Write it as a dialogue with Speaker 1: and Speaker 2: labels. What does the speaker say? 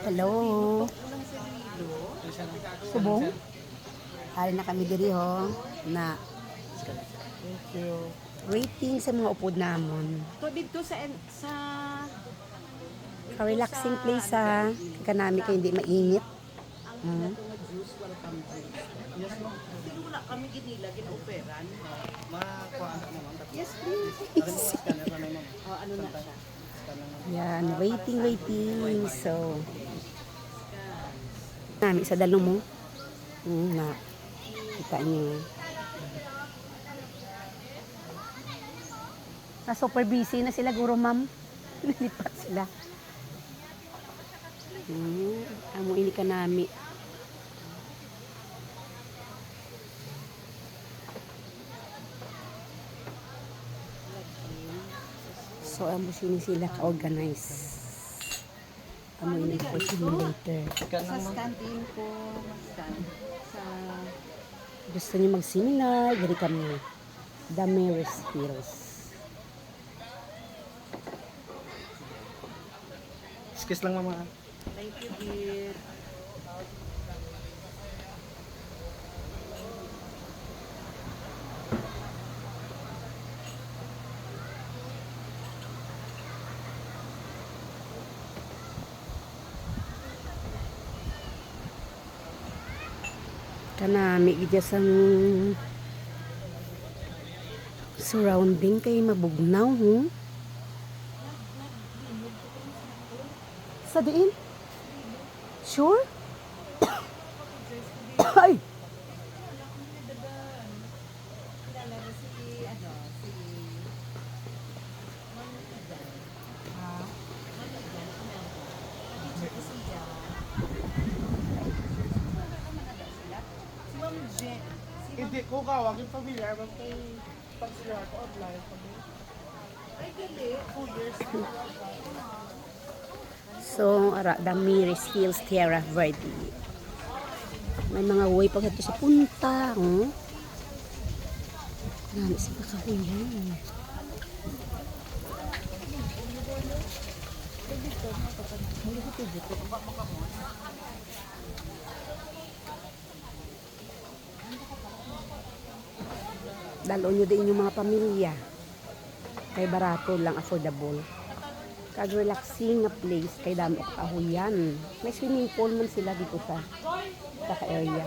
Speaker 1: Hello. Subong. Hari na kami diri ho na
Speaker 2: Thank you.
Speaker 1: waiting sa mga upod namon.
Speaker 3: To dito sa
Speaker 1: Ka-relaxing place sa kanami kay hindi mainit.
Speaker 3: ang juice welcome juice.
Speaker 2: Yes, ma'am.
Speaker 3: Pero wala kami ginila ginoperan.
Speaker 2: Makuha na naman.
Speaker 3: Yes, please.
Speaker 2: Ano mo, scanner na naman.
Speaker 3: Oh, ano na siya?
Speaker 2: Scanner na.
Speaker 1: Yan, waiting. So, nami sa dalong mo. Na, kita niyo. Na super busy na sila, guro ma'am. Nalipat sila. Amo ini ka nami. So, amo sini sila ka-organize. Amo ini po simulator.
Speaker 2: Scan
Speaker 3: Sa
Speaker 2: lang, ma'am.
Speaker 3: stand din po, scan. Sa
Speaker 1: Gusto niyo mag-seminar, dali kami. Damaris Hills.
Speaker 2: Excuse lang, mama.
Speaker 3: thank you, dear.
Speaker 1: Kanami gidya sang surrounding kay mabugnaw sa diin? Sure? Ay!
Speaker 3: Si Ma'am Jen.
Speaker 2: Hindi ko kawag yung familiar. Ma'am, kay pag-sila ko online.
Speaker 3: Ay, gali.
Speaker 2: 2 years.
Speaker 1: So, ara, Damaris Hills, Tierra Verde. May mga way pag ito sa punta. Nami sa kakahuyan. Dalo nyo din yung mga pamilya. Kay barato lang, affordable. Kag-relaxing na place kay dami kahuyan. May swimming pool man sila dito sa area.